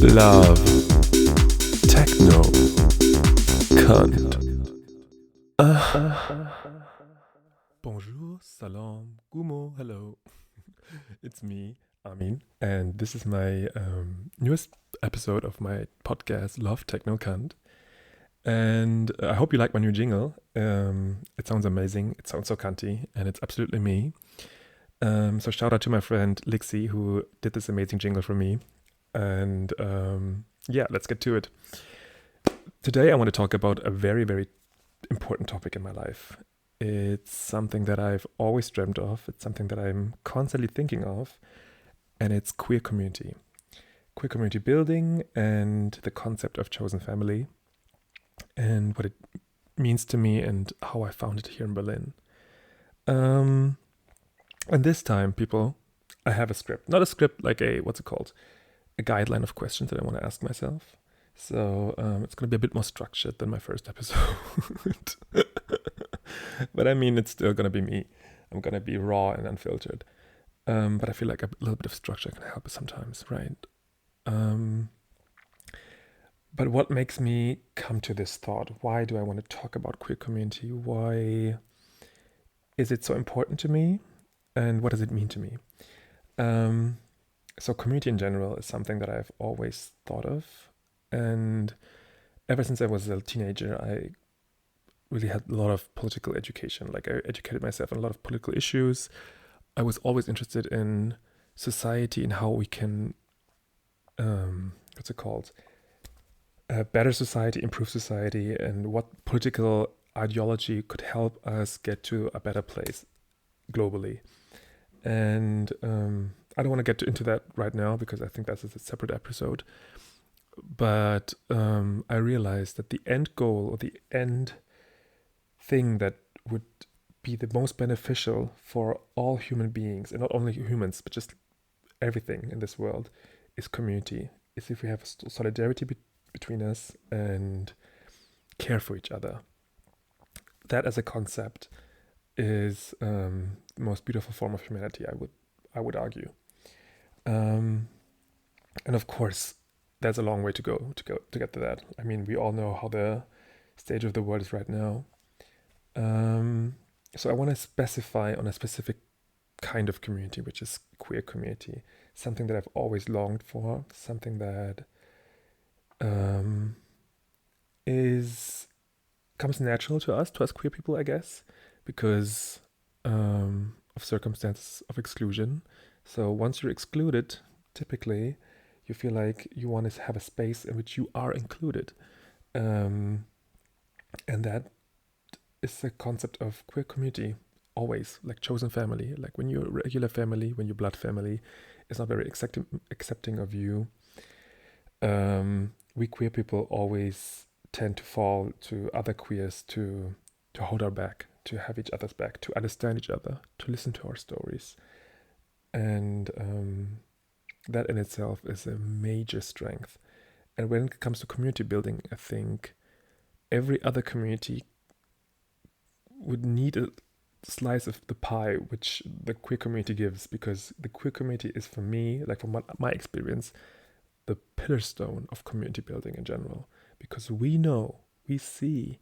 love, techno, cunt. Bonjour, salam, gumo, hello. It's me, Amin, and this is my newest episode of my podcast, Love, Techno, Cunt. And I hope you like my new jingle. It sounds amazing, it sounds so cunty, and it's absolutely me. So shout out to my friend Lixie, who did this amazing jingle for me. And yeah, let's get to it. Today I want to talk about a very, very important topic in my life. It's something that I've always dreamt of. It's something that I'm constantly thinking of. And it's queer community. Queer community building and the concept of chosen family and what it means to me and how I found it here in Berlin. And this time, people, I have a script. Not a script like a guideline of questions that I want to ask myself. So it's going to be a bit more structured than my first episode. But I mean, it's still going to be me. I'm going to be raw and unfiltered. But I feel like a little bit of structure can help sometimes, right? But what makes me come to this thought? Why do I want to talk about queer community? Why is it so important to me? And what does it mean to me? So community in general is something that I've always thought of. And ever since I was a teenager, I really had a lot of political education. Like I educated myself on a lot of political issues. I was always interested in society and how we can, a better society, improve society, and what political ideology could help us get to a better place globally. And I don't want to get into that right now because I think that's a separate episode. But I realized that the end goal or the end thing that would be the most beneficial for all human beings, and not only humans, but just everything in this world, is community. Is if we have solidarity between us and care for each other. That as a concept is the most beautiful form of humanity, I would argue. And of course, there's a long way to go to get to that. I mean, we all know how the stage of the world is right now. So I want to specify on a specific kind of community, which is queer community, something that I've always longed for, something that comes natural to us queer people, I guess, because of circumstances of exclusion. So once you're excluded, typically, you feel like you want to have a space in which you are included. And that is the concept of queer community, always, like chosen family. Like when you're a regular family, when you're blood family, is not very accepting of you. We queer people always tend to fall to other queers to hold our back, to have each other's back, to understand each other, to listen to our stories. And that in itself is a major strength. And when it comes to community building, I think every other community would need a slice of the pie which the queer community gives, because the queer community is, for me, like from my experience, the pillar stone of community building in general, because we see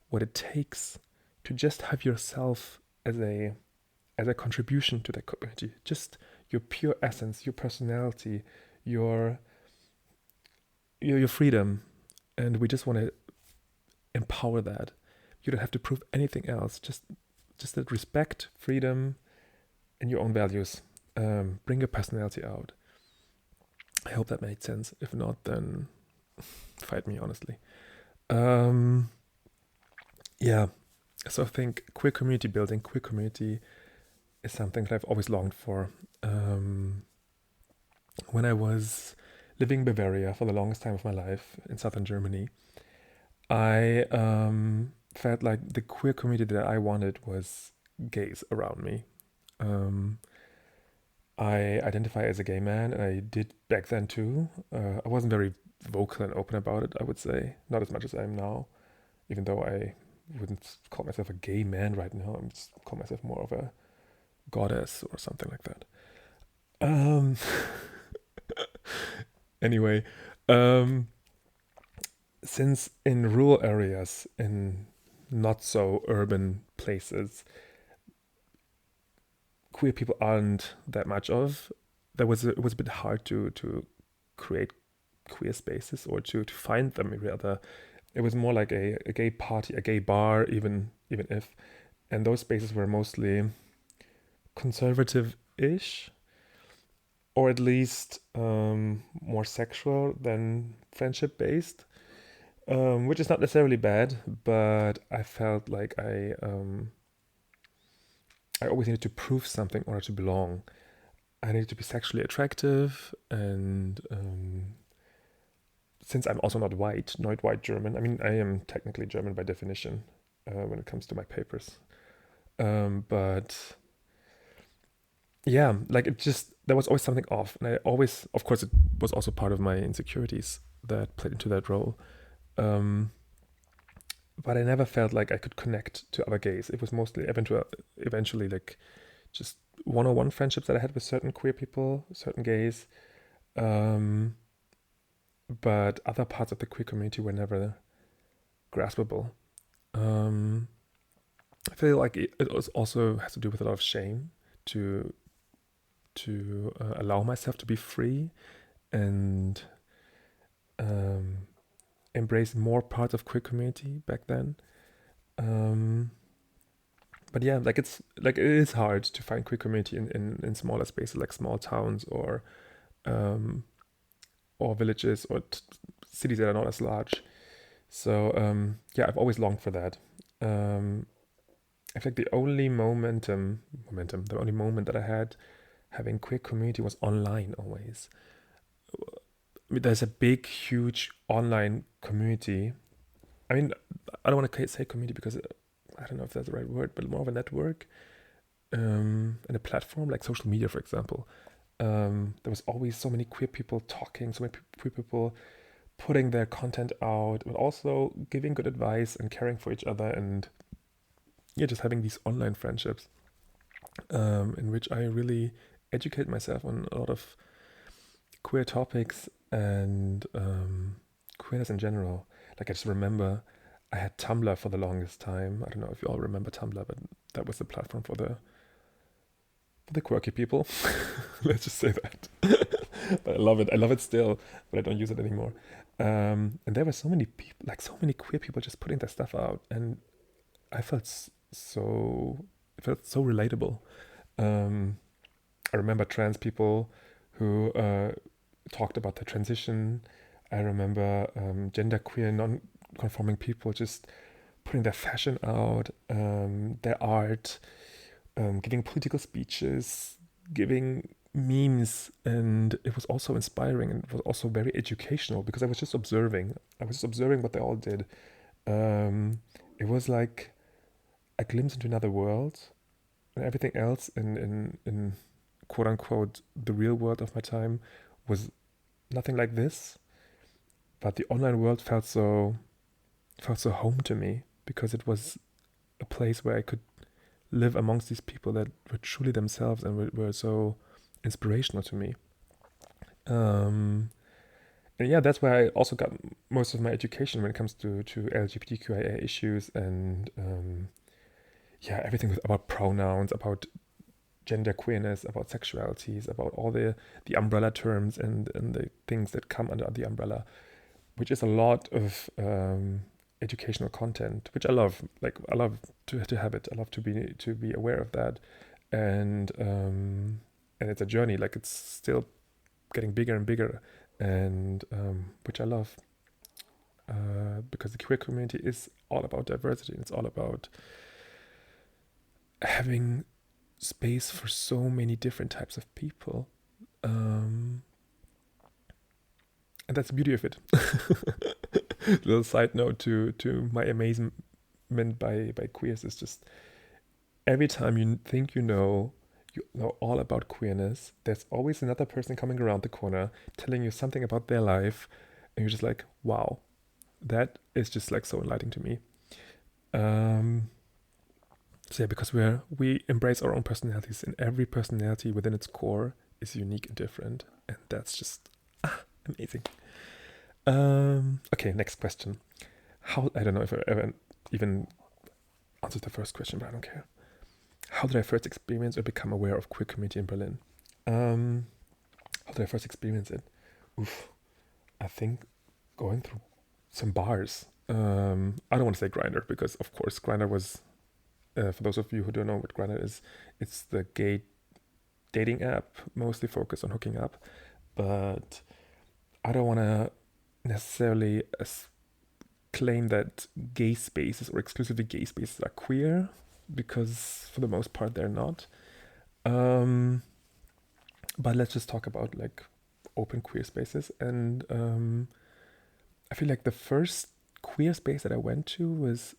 what it takes to just have yourself as a contribution to that community, just your pure essence, your personality, your freedom, and we just want to empower that. You don't have to prove anything else, just that respect, freedom, and your own values. Bring your personality out. I hope that made sense. If not, then fight me, honestly. Yeah. So I think queer community building, queer community is something that I've always longed for. When I was living in Bavaria for the longest time of my life in southern Germany, I felt like the queer community that I wanted was gays around me. I identify as a gay man, and I did back then too. I wasn't very vocal and open about it, I would say. Not as much as I am now, even though I wouldn't call myself a gay man right now. I'm just call myself more of a goddess or something like that. Anyway, Um, since in rural areas, in not so urban places, queer people aren't that much of. It was a bit hard to create queer spaces or to find them rather. It was more like a gay party, a gay bar, even if, and those spaces were mostly conservative-ish, or at least more sexual than friendship-based, which is not necessarily bad, but I felt like I always needed to prove something in order to belong. I needed to be sexually attractive, and since I'm also not white German. I mean, I am technically German by definition when it comes to my papers. But yeah, like it just there was always something off, and I always, of course, it was also part of my insecurities that played into that role. Um, but I never felt like I could connect to other gays. It was mostly eventually like just one-on-one friendships that I had with certain queer people, certain gays. Um, but other parts of the queer community were never graspable. Um, I feel like it also has to do with a lot of shame to allow myself to be free and um, embrace more parts of queer community back then. Um, but yeah, like it is hard to find queer community in smaller spaces like small towns um, or villages or cities that are not as large. So yeah, I've always longed for that. Um, I feel like the only moment that I had having queer community was online always. I mean, there's a big, huge online community. I mean, I don't want to say community because I don't know if that's the right word, but more of a network and a platform like social media, for example. There was always so many queer people talking, so many queer people putting their content out, but also giving good advice and caring for each other, and yeah, just having these online friendships in which I really educate myself on a lot of queer topics and queerness in general. Like I just remember I had Tumblr for the longest time. I don't know if you all remember Tumblr, but that was the platform for the quirky people. Let's just say that. But I love it. I love it still, but I don't use it anymore. And there were so many people, like so many queer people, just putting their stuff out, and I felt so it felt so relatable. Um, I remember trans people who talked about their transition. I remember genderqueer, non-conforming people just putting their fashion out, their art, giving political speeches, giving memes, and it was also inspiring and it was also very educational because I was just observing. I was just observing what they all did. It was like a glimpse into another world, and everything else in quote unquote the real world of my time was nothing like this. But the online world felt so home to me because it was a place where I could live amongst these people that were truly themselves and were so inspirational to me. Um, and yeah, that's where I also got most of my education when it comes to LGBTQIA issues and yeah, everything about pronouns, about gender queerness, about sexualities, about all the umbrella terms and the things that come under the umbrella, which is a lot of educational content, which I love. Like I love to have it. I love to be aware of that, and it's a journey. Like it's still getting bigger and bigger, and which I love because the queer community is all about diversity and it's all about having space for so many different types of people. Um, and that's the beauty of it. Little side note to my amazement by queers is just every time you think you know all about queerness, there's always another person coming around the corner telling you something about their life, and you're just like, wow, that is just like so enlightening to me. Um, so yeah, because we embrace our own personalities, and every personality within its core is unique and different, and that's just amazing. Okay, next question. How I don't know if I ever even answered the first question, but I don't care. How did I first experience or become aware of queer community in Berlin? How did I first experience it? Oof, I think going through some bars. I don't want to say Grindr because, of course, Grindr was. For those of you who don't know what Grindr is, it's the gay dating app, mostly focused on hooking up. But I don't want to necessarily claim that gay spaces or exclusively gay spaces are queer, because for the most part they're not. But let's just talk about like open queer spaces. And I feel like the first queer space that I went to was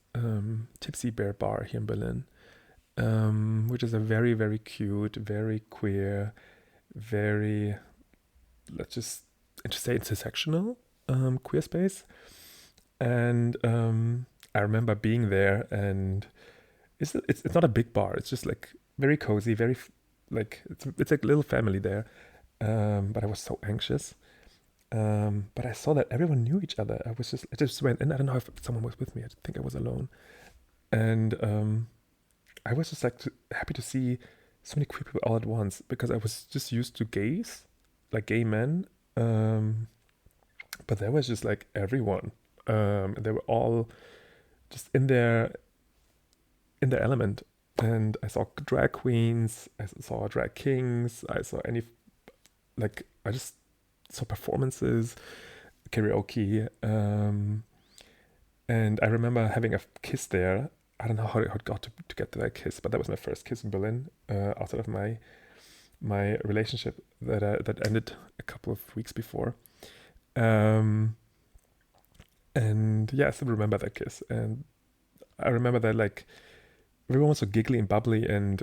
Tipsy Bear Bar here in Berlin, which is a very, very cute, very queer, very, let's just say intersectional queer space. And I remember being there, and it's not a big bar. It's just like very cozy, very like it's like a little family there. But I was so anxious. But I saw that everyone knew each other. I just went in. I don't know if someone was with me. I think I was alone. And I was just like happy to see so many queer people all at once, because I was just used to gays, like gay men. But there was just like everyone. They were all just in their element. And I saw drag queens, I saw drag kings, I saw I just saw performances, karaoke, and I remember having a kiss there. I don't know how it got to get to that kiss, but that was my first kiss in Berlin, outside of my relationship that ended a couple of weeks before. And yeah, I still remember that kiss, and I remember that like everyone was so giggly and bubbly, and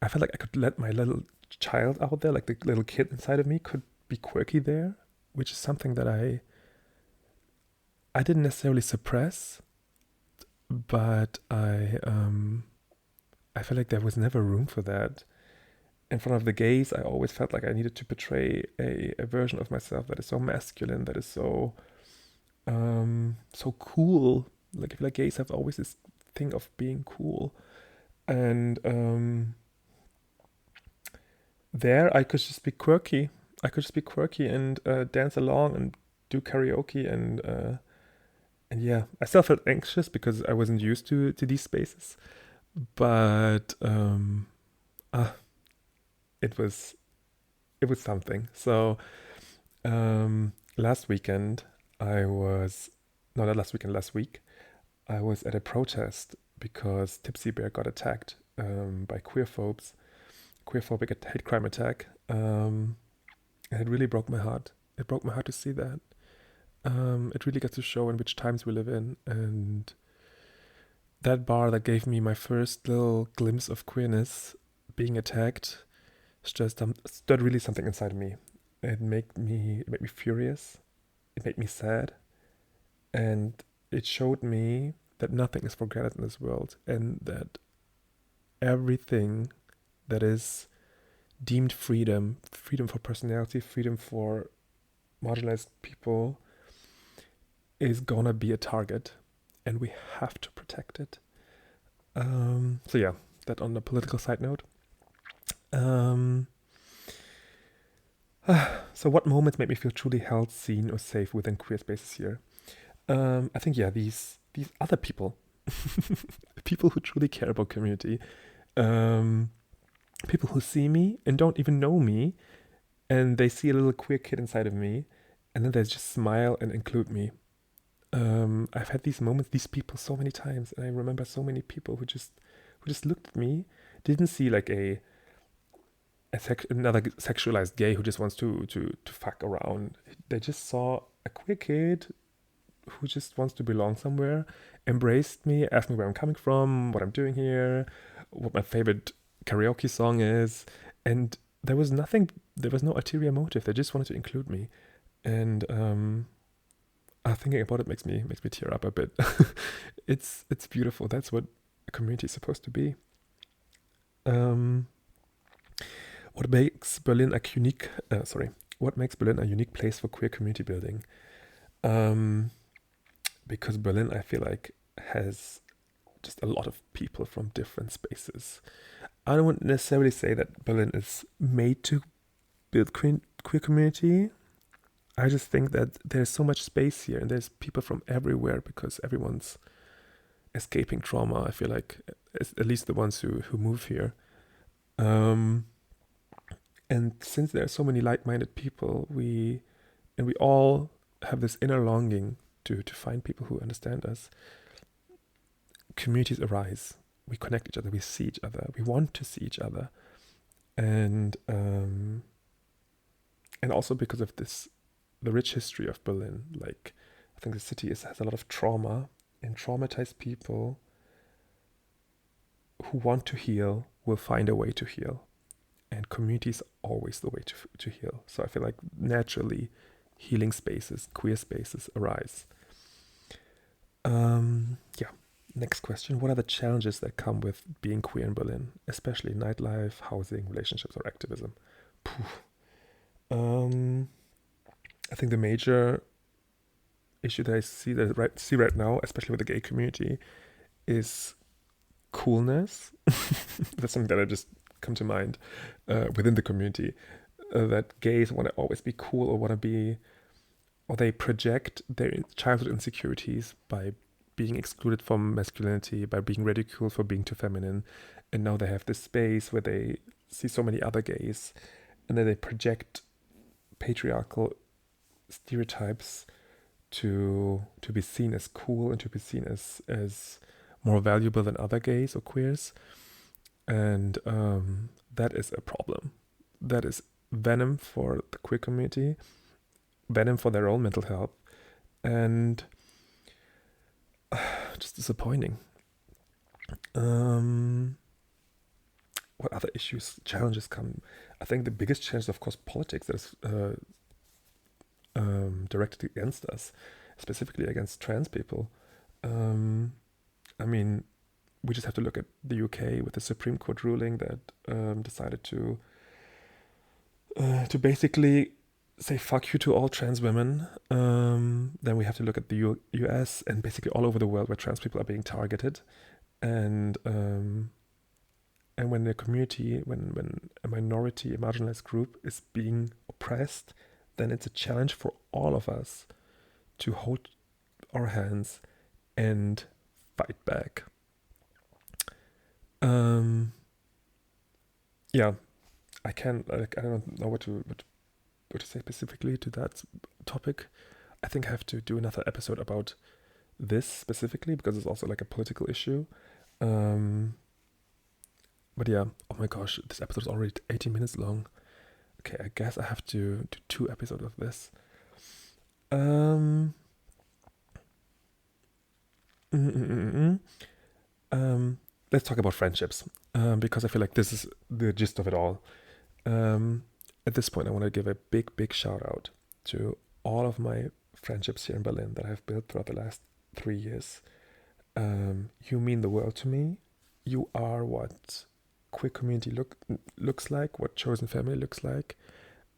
I felt like I could let my little child out there, like the little kid inside of me, could be quirky there, which is something that I didn't necessarily suppress, but I felt like there was never room for that. In front of the gays, I always felt like I needed to portray a version of myself that is so masculine, that is so cool. Like I feel like gays have always this thing of being cool, and there I could just be quirky. I could just be quirky and dance along and do karaoke, and yeah, I still felt anxious because I wasn't used to these spaces, but uh, it was it was something. So last weekend I was no, not last weekend, last week I was at a protest because Tipsy Bear got attacked by queerphobic hate crime attack, and it really broke my heart. It broke my heart to see that. It really got to show in which times we live in, and that bar that gave me my first little glimpse of queerness being attacked stirred really something inside of me. It made me furious. It made me sad, and it showed me that nothing is for granted in this world, and that everything that is deemed freedom for personality, freedom for marginalized people, is gonna be a target, and we have to protect it. So yeah, that on the political side note. Um, so what moments made me feel truly held, seen, or safe within queer spaces here? I think yeah, these other people, people who truly care about community, um, people who see me and don't even know me, and they see a little queer kid inside of me, and then they just smile and include me. I've had these moments, these people so many times, and I remember so many people who just looked at me, didn't see like another sexualized gay who just wants to fuck around. They just saw a queer kid who just wants to belong somewhere, embraced me, asked me where I'm coming from, what I'm doing here, what my favorite karaoke song is, and there was nothing. There was no ulterior motive. They just wanted to include me, and thinking about it makes me tear up a bit. It's beautiful. That's what a community is supposed to be. Um, what makes Berlin a unique what makes Berlin a unique place for queer community building? Because Berlin, I feel like, has just a lot of people from different spaces. I don't necessarily say that Berlin is made to build queer community. I just think that there's so much space here and there's people from everywhere because everyone's escaping trauma. I feel like, at least the ones who move here. And since there are so many like-minded people, we all have this inner longing to find people who understand us. Communities arise. We connect each other. We see each other. We want to see each other, and also because of this, the rich history of Berlin. Like, I think the city has a lot of trauma, and traumatized people who want to heal will find a way to heal, and community is always the way to heal. So I feel like naturally, healing spaces, queer spaces arise. Yeah. Next question. What are the challenges that come with being queer in Berlin, especially nightlife, housing, relationships, or activism? I think the major issue that I see right now, especially with the gay community, is coolness. That's something that I just come to mind within the community. That gays want to always be cool or they project their childhood insecurities by being excluded from masculinity, by being ridiculed for being too feminine. And now they have this space where they see so many other gays, and then they project patriarchal stereotypes to be seen as cool and to be seen as more valuable than other gays or queers. And that is a problem. That is venom for the queer community, venom for their own mental health, and just disappointing. What other challenges come? I think the biggest challenge is, of course, politics that is directed against us, specifically against trans people. I mean, we just have to look at the UK with the Supreme Court ruling that decided to basically say fuck you to all trans women. Then we have to look at the US and basically all over the world where trans people are being targeted. And when the community, when a minority, a marginalized group is being oppressed, then it's a challenge for all of us to hold our hands and fight back. Yeah, I don't know what to say specifically to that topic. I think I have to do another episode about this specifically because it's also like a political issue. But yeah, oh my gosh, this episode is already 18 minutes long. Okay, I guess I have to do 2 episodes of this. Let's talk about friendships, because I feel like this is the gist of it all. At this point, I want to give a big shout out to all of my friendships here in Berlin that I've built throughout the last 3 years. You mean the world to me. You are what queer community looks like, what chosen family looks like,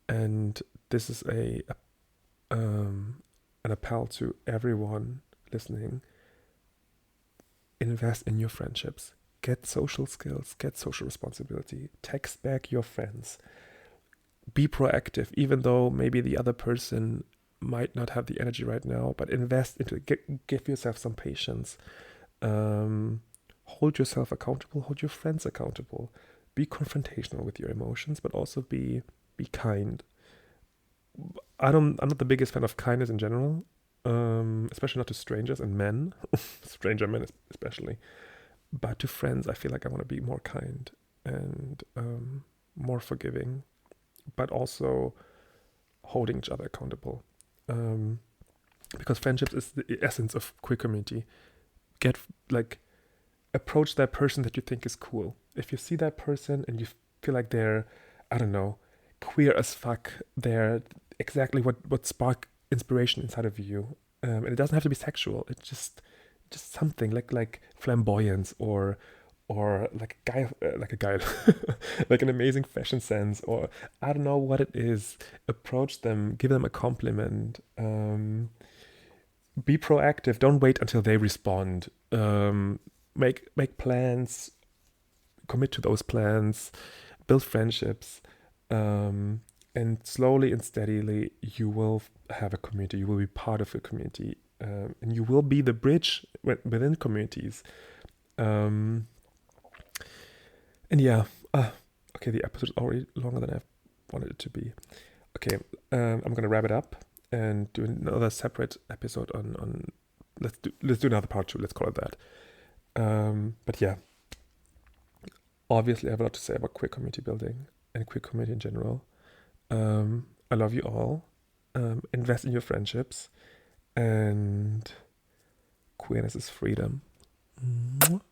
and this is an appel to everyone listening. Invest in your friendships. Get social skills, get social responsibility, text back your friends. Be proactive, even though maybe the other person might not have the energy right now, but invest into it. Give yourself some patience. Hold yourself accountable, hold your friends accountable. Be confrontational with your emotions, but also be kind. I'm not the biggest fan of kindness in general, especially not to strangers and men, stranger men especially. But to friends, I feel like I want to be more kind and more forgiving, but also holding each other accountable. Because friendships is the essence of queer community. Approach that person that you think is cool. If you see that person and you feel like they're, I don't know, queer as fuck, they're exactly what spark inspiration inside of you. And it doesn't have to be sexual. It's just something like flamboyance or or like a guy, like an amazing fashion sense, or I don't know what it is. Approach them, give them a compliment. Be proactive. Don't wait until they respond. Make plans. Commit to those plans. Build friendships. And slowly and steadily, you will have a community. You will be part of a community, and you will be the bridge within communities. And yeah, okay, the episode is already longer than I wanted it to be. Okay, I'm gonna wrap it up and do another separate episode on let's do another part 2. Let's call it that. But yeah, obviously, I have a lot to say about queer community building and queer community in general. I love you all. Invest in your friendships, and queerness is freedom. Mwah.